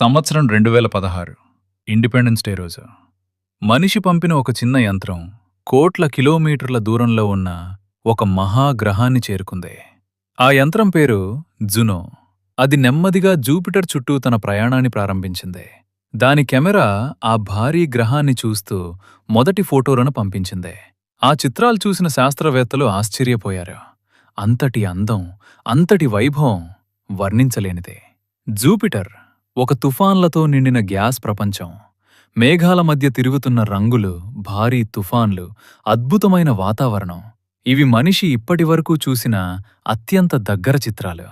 సంవత్సరం 2016 independence day రోజు మనిషి పంపిన ఒక చిన్న యంత్రం కోట్ల కిలోమీటర్ల దూరంలో ఉన్న ఒక మహాగ్రహాన్ని చేరుకుంది. ఆ యంత్రం పేరు జునో. అది నెమ్మదిగా జూపిటర్ చుట్టూ తన ప్రయాణాన్ని ప్రారంభించింది. దాని కెమెరా ఆ భారీ గ్రహాన్ని చూస్తూ మొదటి ఫోటోలను పంపించింది. ఆ చిత్రాలు చూసిన శాస్త్రవేత్తలు ఆశ్చర్యపోయారు. అంతటి అందం, అంతటి వైభవం వర్ణించలేనిదే. జూపిటర్ ఒక తుఫాన్లతో నిండిన గ్యాస్ ప్రపంచం. మేఘాల మధ్య తిరుగుతున్న రంగులు, భారీ తుఫాన్లు, అద్భుతమైన వాతావరణం. ఇవి మనిషి ఇప్పటివరకు చూసిన అత్యంత దగ్గర చిత్రాలు.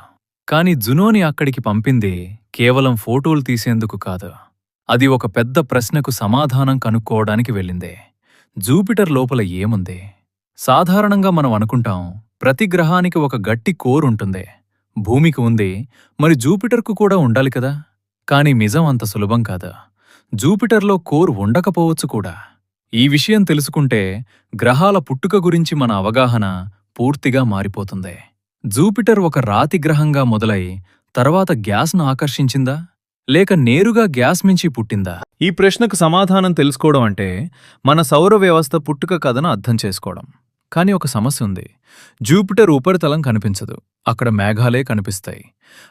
కాని జునోని అక్కడికి పంపింది కేవలం ఫోటోలు తీసేందుకు కాదు. అది ఒక పెద్ద ప్రశ్నకు సమాధానం కనుక్కోవడానికి వెళ్ళింది. జూపిటర్ లోపల ఏముంది? సాధారణంగా మనం అనుకుంటాం, ప్రతి గ్రహానికి ఒక గట్టి కోర్ ఉంటుంది. భూమికి ఉంది, మరి జూపిటర్కు కూడా ఉండాలి కదా. కాని నిజం అంత సులభం కాదు. జూపిటర్లో కోర్ ఉండకపోవచ్చు కూడా. ఈ విషయం తెలుసుకుంటే గ్రహాల పుట్టుక గురించి మన అవగాహన పూర్తిగా మారిపోతుంది. జూపిటర్ ఒక రాతి గ్రహంగా మొదలై తర్వాత గ్యాస్ను ఆకర్షించిందా, లేక నేరుగా గ్యాస్ మించి పుట్టిందా? ఈ ప్రశ్నకు సమాధానం తెలుసుకోవడం అంటే మన సౌర వ్యవస్థ పుట్టుక కథను అర్థం చేసుకోవడం. కాని ఒక సమస్య ఉంది. జూపిటర్ ఉపరితలం కనిపించదు, అక్కడ మేఘాలే కనిపిస్తాయి.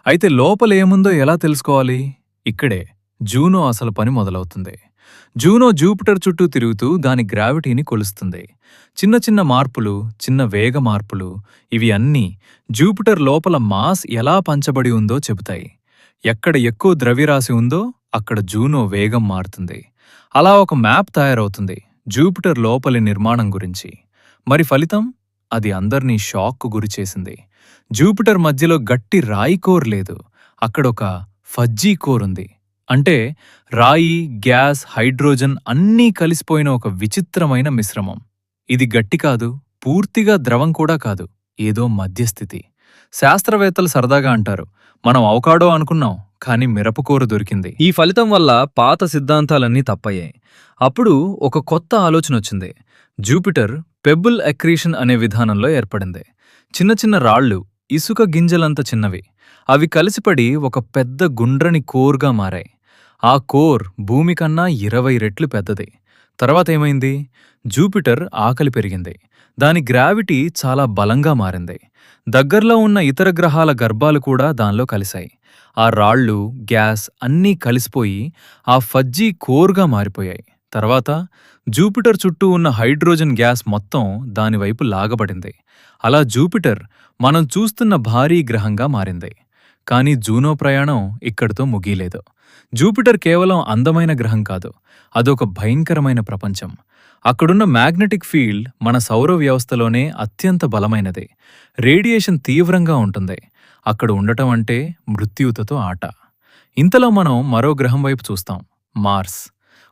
అయితే లోపలేముందో ఎలా తెలుసుకోవాలి? ఇక్కడే జూనో అసలు పని మొదలవుతుంది. జూనో జూపిటర్ చుట్టూ తిరుగుతూ దాని గ్రావిటీని కొలుస్తుంది. చిన్న చిన్న మార్పులు, చిన్న వేగ మార్పులు, ఇవి అన్నీ జూపిటర్ లోపల మాస్ ఎలా పంచబడి ఉందో చెబుతాయి. ఎక్కడ ఎక్కువ ద్రవ్యరాశి ఉందో అక్కడ జూనో వేగం మారుతుంది. అలా ఒక మ్యాప్ తయారవుతుంది జూపిటర్ లోపలి నిర్మాణం గురించి. మరి ఫలితం? అది అందర్నీ షాక్కు గురిచేసింది. జూపిటర్ మధ్యలో గట్టి రాయి కోర్ లేదు, అక్కడొక ఫజ్జీ కోర్ ఉంది. అంటే రాయి, గ్యాస్, హైడ్రోజన్ అన్నీ కలిసిపోయిన ఒక విచిత్రమైన మిశ్రమం. ఇది గట్టి కాదు, పూర్తిగా ద్రవం కూడా కాదు, ఏదో మధ్యస్థితి. శాస్త్రవేత్తలు సరదాగా అంటారు, మనం అవకాడో అనుకున్నాం, కాని మిరపకూర దొరికింది. ఈ ఫలితం వల్ల పాత సిద్ధాంతాలన్నీ తప్పయ్యాయి. అప్పుడు ఒక కొత్త ఆలోచనొచ్చింది. జూపిటర్ పెబుల్ అక్రీషన్ అనే విధానంలో ఏర్పడింది. చిన్న చిన్న రాళ్లు, ఇసుక గింజలంత చిన్నవి, అవి కలిసిపడి ఒక పెద్ద గుండ్రని కోర్గా మారాయి. ఆ కోర్ భూమి కన్నా 20 రెట్లు పెద్దది. తర్వాతేమైంది? జూపిటర్ ఆకలి పెరిగింది. దాని గ్రావిటీ చాలా బలంగా మారింది. దగ్గర్లో ఉన్న ఇతర గ్రహాల గర్భాలు కూడా దానిలో కలిశాయి. ఆ రాళ్ళు, గ్యాస్ అన్నీ కలిసిపోయి ఆ ఫజ్జీ కోర్గా మారిపోయాయి. తర్వాత జూపిటర్ చుట్టూ ఉన్న హైడ్రోజన్ గ్యాస్ మొత్తం దానివైపు లాగబడింది. అలా జూపిటర్ మనం చూస్తున్న భారీ గ్రహంగా మారింది. కాని జూనో ప్రయాణం ఇక్కడితో ముగియలేదు. జూపిటర్ కేవలం అందమైన గ్రహం కాదు, అదొక భయంకరమైన ప్రపంచం. అక్కడున్న మ్యాగ్నెటిక్ ఫీల్డ్ మన సౌర వ్యవస్థలోనే అత్యంత బలమైనది. రేడియేషన్ తీవ్రంగా ఉంటుంది. అక్కడ ఉండటం అంటే మృత్యువుతో ఆట. ఇంతలో మనం మరో గ్రహం వైపు చూస్తాం, మార్స్.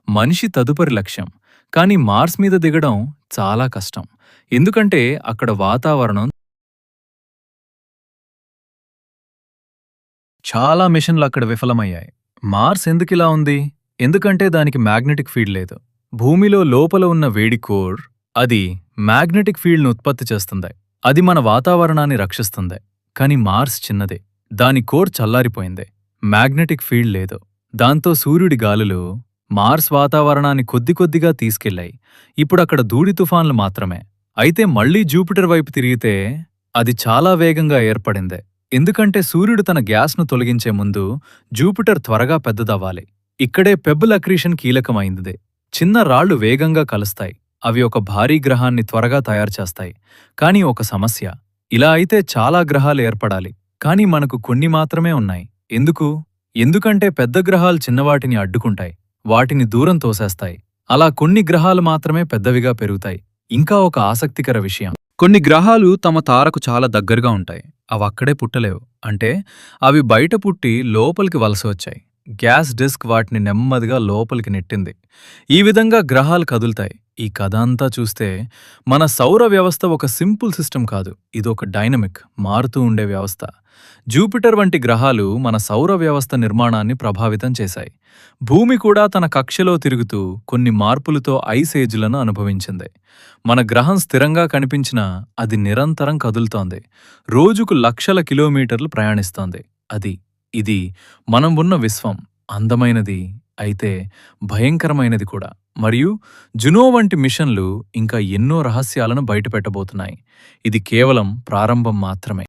మనిషి తదుపరి లక్ష్యం. కాని మార్స్ మీద దిగడం చాలా కష్టం. ఎందుకంటే అక్కడ వాతావరణం. చాలా మిషన్లు అక్కడ విఫలమయ్యాయి. మార్స్ ఎందుకిలా ఉంది? ఎందుకంటే దానికి మ్యాగ్నెటిక్ ఫీల్డ్ లేదు. భూమిలో లోపల ఉన్న వేడి కోర్, అది మ్యాగ్నెటిక్ ఫీల్డ్ను ఉత్పత్తి చేస్తుంది. అది మన వాతావరణాన్ని రక్షిస్తుంది. కాని మార్స్ చిన్నదే, దాని కోర్ చల్లారిపోయింది, మ్యాగ్నెటిక్ ఫీల్డ్ లేదు. దాంతో సూర్యుడి గాలులు మార్స్ వాతావరణాన్ని కొద్దిగా తీసుకెళ్లాయి. ఇప్పుడక్కడ ధూళి తుఫాన్లు మాత్రమే. అయితే మళ్లీ జూపిటర్ వైపు తిరిగితే అది చాలా వేగంగా ఏర్పడింది. ఎందుకంటే సూర్యుడు తన గ్యాస్ను తొలగించే ముందు జూపిటర్ త్వరగా పెద్దదవ్వాలి. ఇక్కడే పెబుల్ అక్రీషన్ కీలకమైంది. చిన్న రాళ్లు వేగంగా కలుస్తాయి, అవి ఒక భారీ గ్రహాన్ని త్వరగా తయారుచేస్తాయి. కాని ఒక సమస్య, ఇలా అయితే చాలా గ్రహాలు ఏర్పడాలి. కాని మనకు కొన్ని మాత్రమే ఉన్నాయి. ఎందుకు? ఎందుకంటే పెద్ద గ్రహాలు చిన్నవాటిని అడ్డుకుంటాయి, వాటిని దూరం తోసేస్తాయి. అలా కొన్ని గ్రహాలు మాత్రమే పెద్దవిగా పెరుగుతాయి. ఇంకా ఒక ఆసక్తికర విషయం, కొన్ని గ్రహాలు తమ తారకు చాలా దగ్గరగా ఉంటాయి. అవక్కడే పుట్టలేవు. అంటే అవి బయట పుట్టి లోపలికి వలస వచ్చాయి. గ్యాస్ డిస్క్ వాటిని నెమ్మదిగా లోపలికి నెట్టింది. ఈ విధంగా గ్రహాలు కదులుతాయి. ఈ కథ అంతా చూస్తే మన సౌర వ్యవస్థ ఒక సింపుల్ సిస్టమ్ కాదు, ఇదొక డైనమిక్, మారుతూ ఉండే వ్యవస్థ. జూపిటర్ వంటి గ్రహాలు మన సౌర వ్యవస్థ నిర్మాణాన్ని ప్రభావితం చేశాయి. భూమి కూడా తన కక్షలో తిరుగుతూ కొన్ని మార్పులతో ఐస్ ఏజ్లను అనుభవించింది. మన గ్రహం స్థిరంగా కనిపించినా అది నిరంతరం కదులుతోంది. రోజుకు లక్షల కిలోమీటర్లు ప్రయాణిస్తోంది. ఇది మనం ఉన్న విశ్వం, అందమైనది, అయితే భయంకరమైనది కూడా. మరియు జునో వంటి మిషన్లు ఇంకా ఎన్నో రహస్యాలను బయటపెట్టబోతున్నాయి. ఇది కేవలం ప్రారంభం మాత్రమే.